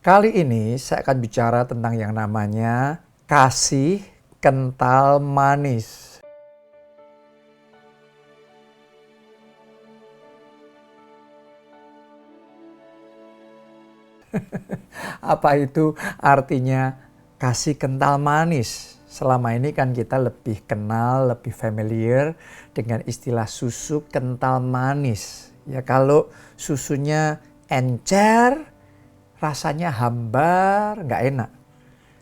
Kali ini saya akan bicara tentang yang namanya kasih kental manis. Apa itu artinya kasih kental manis? Selama ini kan kita lebih kenal, lebih familiar dengan istilah susu kental manis. Ya kalau susunya encer, rasanya hambar, nggak enak.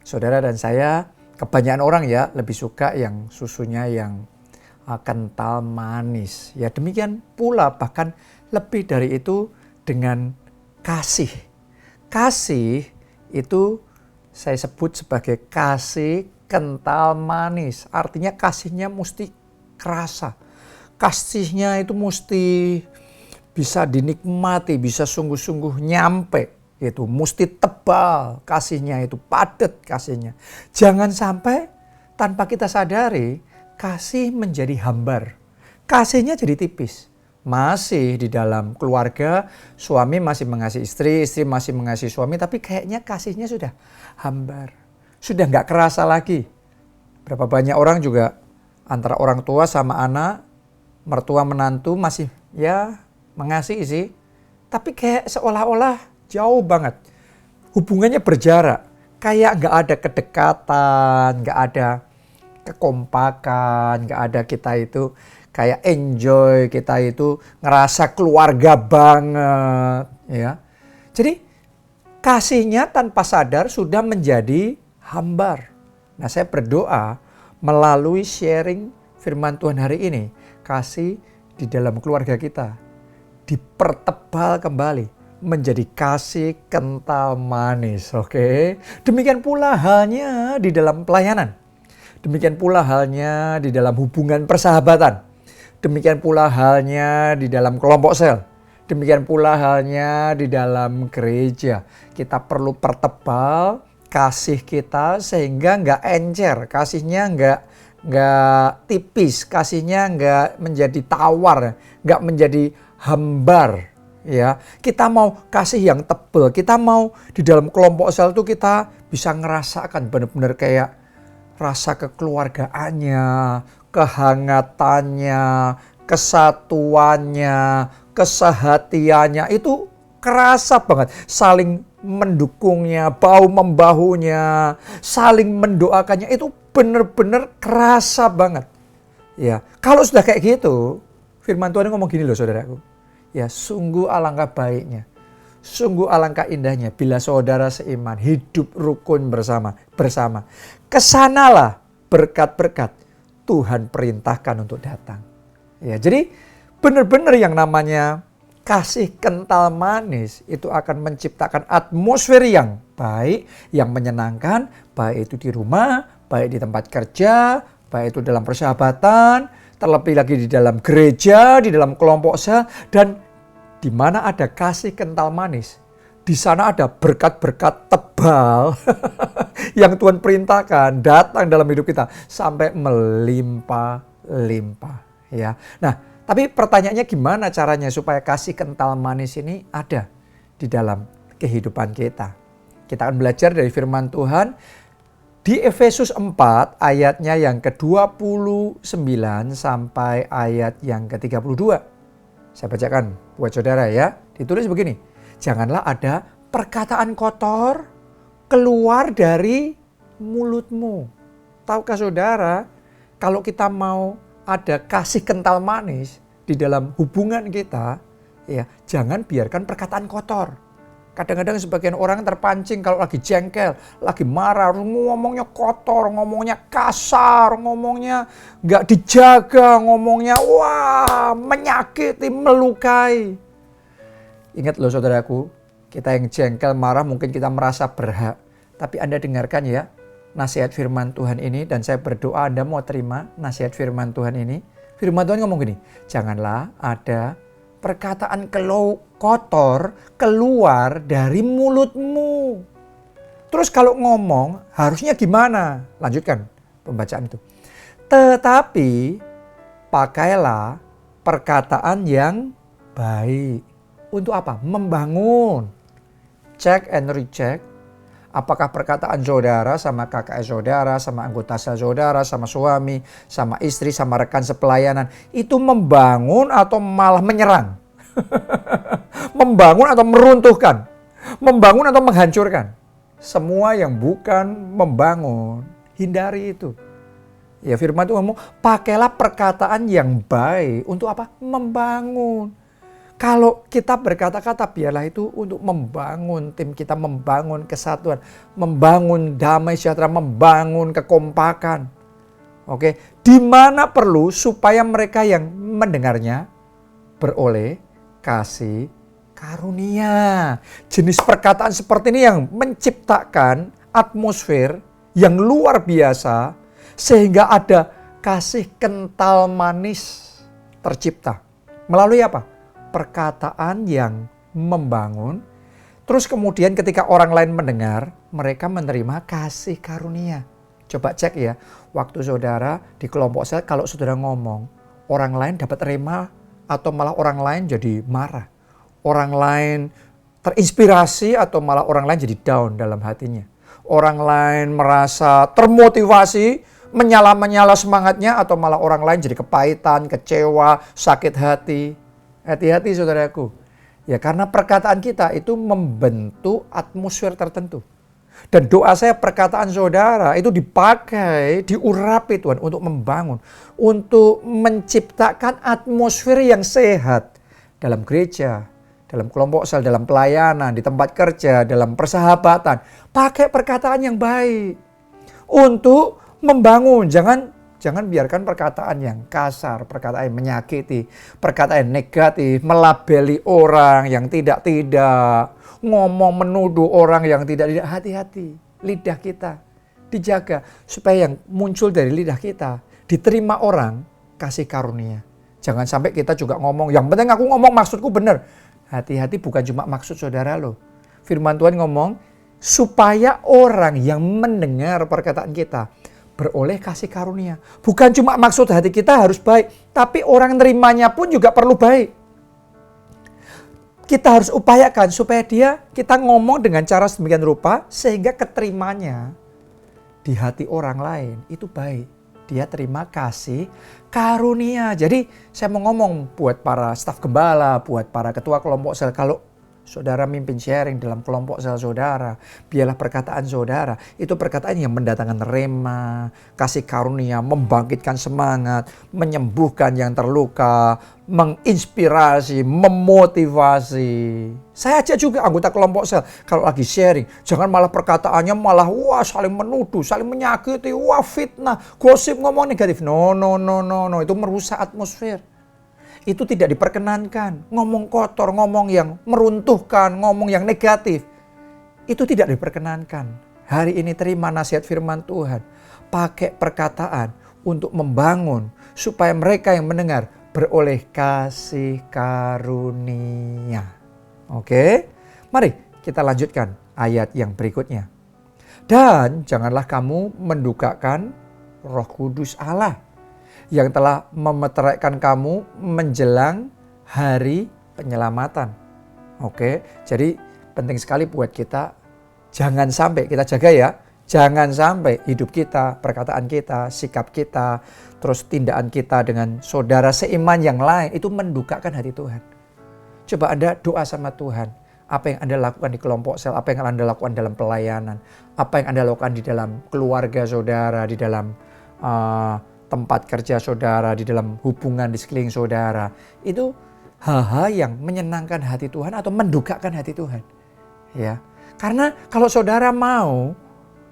Saudara dan saya, kebanyakan orang ya lebih suka yang susunya yang kental manis. Ya demikian pula bahkan lebih dari itu dengan kasih. Kasih itu saya sebut sebagai kasih kental manis. Artinya kasihnya mesti kerasa. Kasihnya itu mesti bisa dinikmati, bisa sungguh-sungguh nyampe. Itu mesti tebal kasihnya, itu padat kasihnya. Jangan sampai tanpa kita sadari kasih menjadi hambar. Kasihnya jadi tipis. Masih di dalam keluarga, suami masih mengasihi istri, istri masih mengasihi suami, tapi kayaknya kasihnya sudah hambar. Sudah nggak kerasa lagi. Berapa banyak orang juga antara orang tua sama anak, mertua menantu masih ya mengasihi sih. Tapi kayak seolah-olah jauh banget. Hubungannya berjarak. Kayak nggak ada kedekatan, nggak ada kekompakan, nggak ada kita itu kayak enjoy, kita itu ngerasa keluarga banget, ya. Jadi kasihnya tanpa sadar sudah menjadi hambar. Nah, saya berdoa melalui sharing firman Tuhan hari ini, kasih di dalam keluarga kita dipertebal kembali menjadi kasih kental manis, oke? Demikian pula halnya di dalam pelayanan. Demikian pula halnya di dalam hubungan persahabatan. Demikian pula halnya di dalam kelompok sel. Demikian pula halnya di dalam gereja. Kita perlu pertebal kasih kita sehingga nggak encer. Kasihnya nggak tipis. Kasihnya nggak menjadi tawar. Nggak menjadi hambar. Ya, kita mau kasih yang tebal. Kita mau di dalam kelompok sel itu kita bisa ngerasakan benar-benar kayak rasa kekeluargaannya, kehangatannya, kesatuannya, kesehatiannya itu kerasa banget. Saling mendukungnya, bahu-membahunya, saling mendoakannya itu benar-benar kerasa banget. Ya, kalau sudah kayak gitu, firman Tuhan ngomong gini loh saudaraku. Ya, sungguh alangkah baiknya. Sungguh alangkah indahnya bila saudara seiman hidup rukun bersama. Kesanalah berkat-berkat Tuhan perintahkan untuk datang. Ya, jadi benar-benar yang namanya kasih kental manis itu akan menciptakan atmosfer yang baik, yang menyenangkan, baik itu di rumah, baik di tempat kerja, baik itu dalam persahabatan, terlebih lagi di dalam gereja, di dalam kelompok sel, dan di mana ada kasih kental manis, di sana ada berkat-berkat tebal yang Tuhan perintahkan datang dalam hidup kita sampai melimpah-limpah. Ya, nah, tapi pertanyaannya gimana caranya supaya kasih kental manis ini ada di dalam kehidupan kita? Kita akan belajar dari firman Tuhan di Efesus 4 ayatnya yang ke-29 sampai ayat yang ke-32. Saya bacakan buat saudara ya. Ditulis begini. Janganlah ada perkataan kotor keluar dari mulutmu. Tahukah saudara, kalau kita mau ada kasih kental manis di dalam hubungan kita, ya jangan biarkan perkataan kotor. Kadang-kadang sebagian orang terpancing kalau lagi jengkel, lagi marah, ngomongnya kotor, ngomongnya kasar, ngomongnya nggak dijaga, ngomongnya wah menyakiti, melukai. Ingat loh saudaraku, kita yang jengkel, marah mungkin kita merasa berhak. Tapi Anda dengarkan ya nasihat firman Tuhan ini, dan saya berdoa Anda mau terima nasihat firman Tuhan ini. Firman Tuhan ngomong gini, janganlah ada perkataan kotor keluar dari mulutmu. Terus kalau ngomong harusnya gimana? Lanjutkan pembacaan itu. Tetapi pakailah perkataan yang baik. Untuk apa? Membangun. Check and recheck. Apakah perkataan saudara sama kakak saudara, sama anggota sel saudara, sama suami, sama istri, sama rekan sepelayanan itu membangun atau malah menyerang? Membangun atau meruntuhkan? Membangun atau menghancurkan? Semua yang bukan membangun, hindari itu. Ya, firman Tuhan ngomong, pakailah perkataan yang baik untuk apa? Membangun. Kalau kita berkata-kata, biarlah itu untuk membangun tim kita, membangun kesatuan, membangun damai sejahtera, membangun kekompakan. Oke, di mana perlu supaya mereka yang mendengarnya beroleh kasih karunia. Jenis perkataan seperti ini yang menciptakan atmosfer yang luar biasa sehingga ada kasih kental manis tercipta. Melalui apa? Perkataan yang membangun. Terus kemudian ketika orang lain mendengar, mereka menerima kasih karunia. Coba cek ya, waktu saudara di kelompok sel, kalau saudara ngomong, orang lain dapat rema atau malah orang lain jadi marah. Orang lain terinspirasi atau malah orang lain jadi down dalam hatinya. Orang lain merasa termotivasi, menyala semangatnya, atau malah orang lain jadi kepahitan, kecewa, sakit hati. Hati-hati saudaraku. Ya, karena perkataan kita itu membentuk atmosfer tertentu. Dan doa saya perkataan saudara itu dipakai, diurapi Tuhan untuk membangun. Untuk menciptakan atmosfer yang sehat dalam gereja, dalam kelompok sel, dalam pelayanan, di tempat kerja, dalam persahabatan. Pakai perkataan yang baik untuk membangun. Jangan biarkan perkataan yang kasar, perkataan yang menyakiti, perkataan yang negatif, melabeli orang yang tidak-tidak, ngomong menuduh orang yang tidak-tidak. Hati-hati, lidah kita dijaga supaya yang muncul dari lidah kita diterima orang kasih karunia. Jangan sampai kita juga ngomong, yang penting aku ngomong maksudku benar. Hati-hati, bukan cuma maksud saudara loh. Firman Tuhan ngomong, supaya orang yang mendengar perkataan kita beroleh kasih karunia. Bukan cuma maksud hati kita harus baik, tapi orang nerimanya pun juga perlu baik. Kita harus upayakan supaya kita ngomong dengan cara sedemikian rupa sehingga keterimanya di hati orang lain itu baik. Dia terima kasih karunia. Jadi saya mau ngomong buat para staf gembala, buat para ketua kelompok sel, kalau saudara mimpin sharing dalam kelompok sel saudara, biarlah perkataan saudara itu perkataan yang mendatangkan rema, kasih karunia, membangkitkan semangat, menyembuhkan yang terluka, menginspirasi, memotivasi. Saya ajak juga anggota kelompok sel, kalau lagi sharing, jangan malah perkataannya malah saling menuduh, saling menyakiti, fitnah, gosip, ngomong negatif. No, itu merusak atmosfer. Itu tidak diperkenankan. Ngomong kotor, ngomong yang meruntuhkan, ngomong yang negatif. Itu tidak diperkenankan. Hari ini terima nasihat firman Tuhan. Pakai perkataan untuk membangun supaya mereka yang mendengar beroleh kasih karunia. Oke, mari kita lanjutkan ayat yang berikutnya. Dan janganlah kamu mendukakan Roh Kudus Allah yang telah memeteraikan kamu menjelang hari penyelamatan. Oke, jadi penting sekali buat kita, jangan sampai kita jaga ya, jangan sampai hidup kita, perkataan kita, sikap kita, terus tindakan kita dengan saudara seiman yang lain itu mendukakan hati Tuhan. Coba Anda doa sama Tuhan, apa yang Anda lakukan di kelompok sel, apa yang Anda lakukan dalam pelayanan, apa yang Anda lakukan di dalam keluarga saudara, di dalam tempat kerja saudara, di dalam hubungan di sekeliling saudara. Itu hal-hal yang menyenangkan hati Tuhan atau mendukakan hati Tuhan. Ya. Karena kalau saudara mau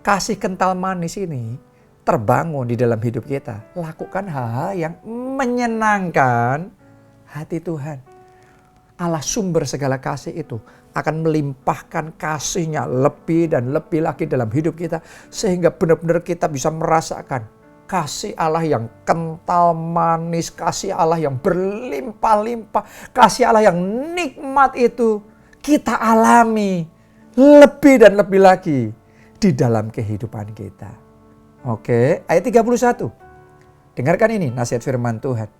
kasih kental manis ini terbangun di dalam hidup kita, lakukan hal-hal yang menyenangkan hati Tuhan. Allah sumber segala kasih itu akan melimpahkan kasihnya lebih dan lebih lagi dalam hidup kita sehingga benar-benar kita bisa merasakan kasih Allah yang kental manis, kasih Allah yang berlimpah-limpah, kasih Allah yang nikmat itu kita alami lebih dan lebih lagi di dalam kehidupan kita. Oke, ayat 31. Dengarkan ini nasihat firman Tuhan.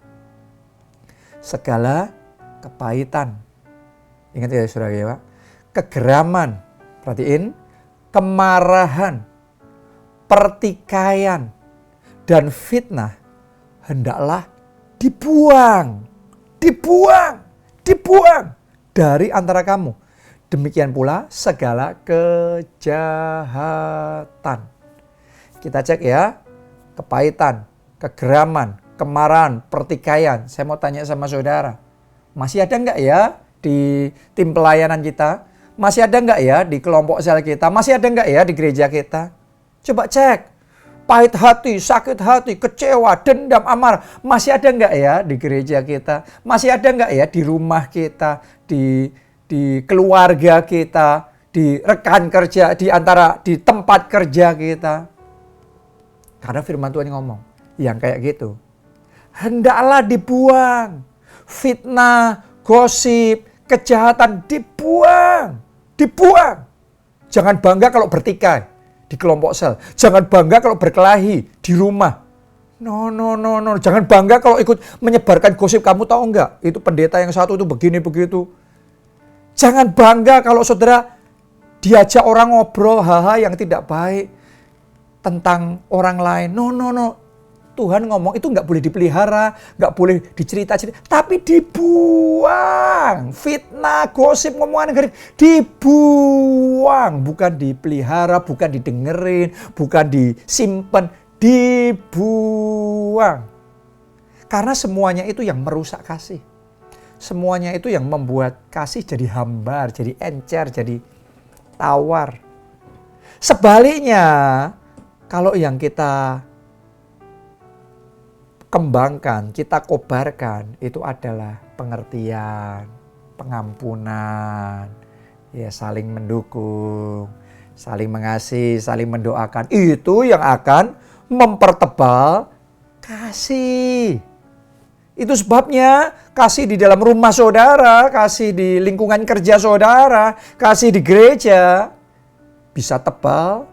Segala kepahitan, ingat ya saudara ya, kegeraman, perhatiin, kemarahan, pertikaian, dan fitnah hendaklah dibuang dari antara kamu. Demikian pula segala kejahatan. Kita cek ya, kepahitan, kegeraman, kemarahan, pertikaian. Saya mau tanya sama saudara, masih ada nggak ya di tim pelayanan kita? Masih ada nggak ya di kelompok sel kita? Masih ada nggak ya di gereja kita? Coba cek. Pahit hati, sakit hati, kecewa, dendam, amarah. Masih ada nggak ya di gereja kita? Masih ada nggak ya di rumah kita, di keluarga kita, di rekan kerja, di tempat kerja kita? Karena firman Tuhan ngomong, yang kayak gitu hendaklah dibuang. Fitnah, gosip, kejahatan dibuang. Jangan bangga kalau bertikai di kelompok sel. Jangan bangga kalau berkelahi di rumah. No. Jangan bangga kalau ikut menyebarkan gosip. Kamu tahu enggak? Itu pendeta yang satu itu begini begitu. Jangan bangga kalau saudara diajak orang ngobrol hal-hal yang tidak baik tentang orang lain. No. Tuhan ngomong itu nggak boleh dipelihara, nggak boleh dicerita-cerita, tapi dibuang. Fitnah, gosip, ngomongan negatif, dibuang. Bukan dipelihara, bukan didengerin, bukan disimpan, dibuang. Karena semuanya itu yang merusak kasih. Semuanya itu yang membuat kasih jadi hambar, jadi encer, jadi tawar. Sebaliknya, kalau yang kita kembangkan, kita kobarkan, itu adalah pengertian, pengampunan, ya saling mendukung, saling mengasihi, saling mendoakan. Itu yang akan mempertebal kasih. Itu sebabnya kasih di dalam rumah saudara, kasih di lingkungan kerja saudara, kasih di gereja bisa tebal,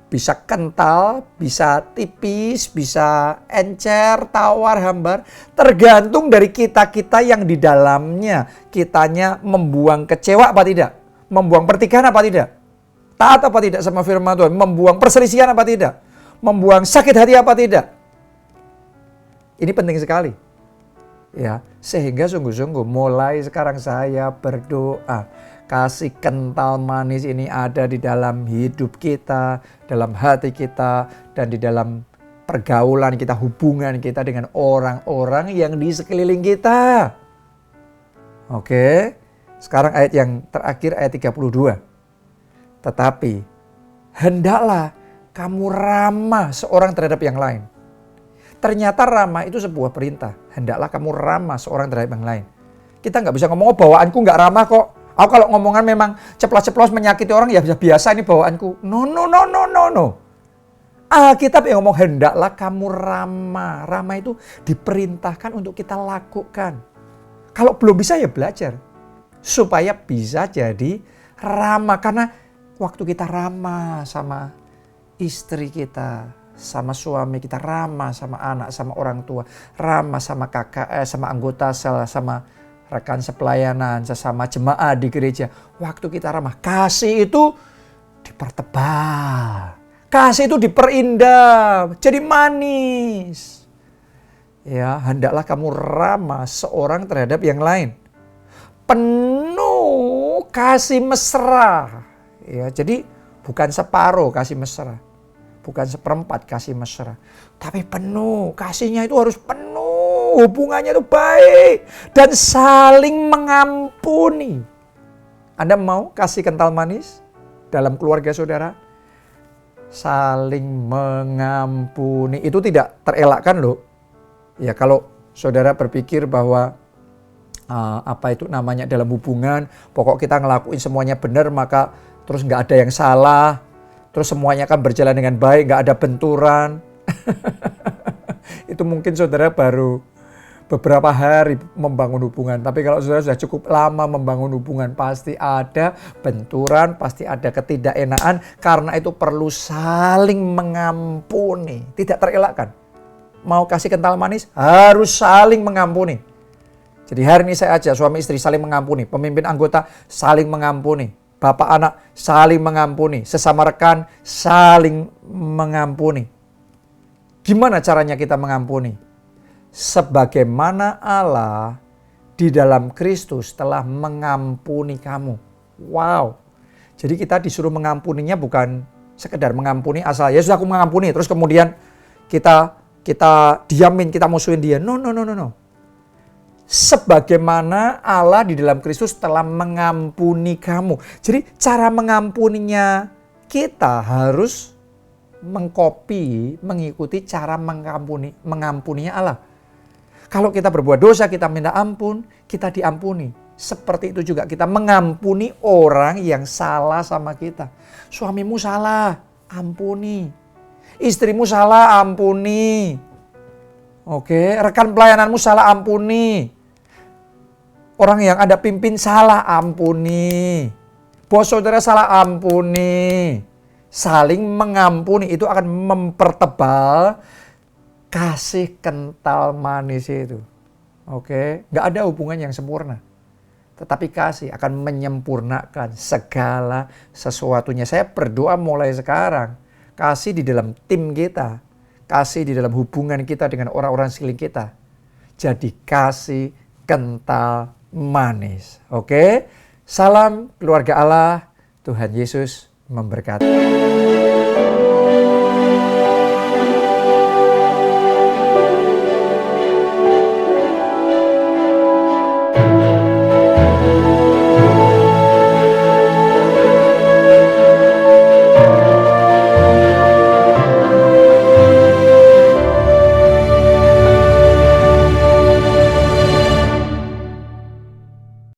bisa kental, bisa tipis, bisa encer, tawar, hambar. Tergantung dari kita-kita yang di dalamnya. Kitanya membuang kecewa apa tidak? Membuang pertikaian apa tidak? Taat apa tidak sama firman Tuhan? Membuang perselisihan apa tidak? Membuang sakit hati apa tidak? Ini penting sekali. Ya, sehingga sungguh-sungguh mulai sekarang saya berdoa. Kasih kental manis ini ada di dalam hidup kita, dalam hati kita, dan di dalam pergaulan kita, hubungan kita dengan orang-orang yang di sekeliling kita. Oke, sekarang ayat yang terakhir, ayat 32. Tetapi, hendaklah kamu ramah seorang terhadap yang lain. Ternyata ramah itu sebuah perintah. Hendaklah kamu ramah seorang terhadap yang lain. Kita nggak bisa ngomong, oh bawaanku nggak ramah kok. Aku kalau ngomongan memang ceplos-ceplos menyakiti orang ya biasa ini bawaanku. No. Alkitab yang ngomong hendaklah kamu ramah. Ramah itu diperintahkan untuk kita lakukan. Kalau belum bisa ya belajar. Supaya bisa jadi ramah. Karena waktu kita ramah sama istri kita, sama suami kita, ramah sama anak, sama orang tua, ramah sama kakak, sama anggota sel, sama rekan sepelayanan, sesama jemaat di gereja. Waktu kita ramah, kasih itu dipertebal. Kasih itu diperindah, jadi manis. Ya, hendaklah kamu ramah seorang terhadap yang lain. Penuh kasih mesra. Ya, jadi bukan separuh kasih mesra. Bukan seperempat kasih mesra. Tapi penuh, kasihnya itu harus penuh. Hubungannya itu baik dan saling mengampuni. Anda mau kasih kental manis dalam keluarga saudara? Saling mengampuni. Itu tidak terelakkan loh. Ya kalau saudara berpikir bahwa apa itu namanya dalam hubungan, pokok kita ngelakuin semuanya benar maka terus nggak ada yang salah, terus semuanya akan berjalan dengan baik, nggak ada benturan. Itu mungkin saudara baru beberapa hari membangun hubungan. Tapi kalau saudara sudah cukup lama membangun hubungan, pasti ada benturan, pasti ada ketidakenaan. Karena itu perlu saling mengampuni. Tidak terelakkan. Mau kasih kental manis, harus saling mengampuni. Jadi hari ini saya ajak suami istri saling mengampuni. Pemimpin anggota saling mengampuni. Bapak anak saling mengampuni, sesama rekan saling mengampuni. Gimana caranya kita mengampuni? Sebagaimana Allah di dalam Kristus telah mengampuni kamu. Wow. Jadi kita disuruh mengampuninya bukan sekedar mengampuni asal ya sudah aku mengampuni terus kemudian kita diamin, kita musuhin dia. No. Sebagaimana Allah di dalam Kristus telah mengampuni kamu. Jadi cara mengampuninya kita harus mengikuti cara mengampuninya Allah. Kalau kita berbuat dosa, kita minta ampun, kita diampuni. Seperti itu juga kita mengampuni orang yang salah sama kita. Suamimu salah, ampuni. Istrimu salah, ampuni. Oke, rekan pelayananmu salah, ampuni. Orang yang Anda pimpin salah, ampuni. Bos saudara salah, ampuni. Saling mengampuni itu akan mempertebal kasih kental manis itu. Oke, nggak ada hubungan yang sempurna. Tetapi kasih akan menyempurnakan segala sesuatunya. Saya berdoa mulai sekarang. Kasih di dalam tim kita. Kasih di dalam hubungan kita dengan orang-orang sekeliling kita. Jadi kasih kental manis. Oke, salam keluarga Allah. Tuhan Yesus memberkati.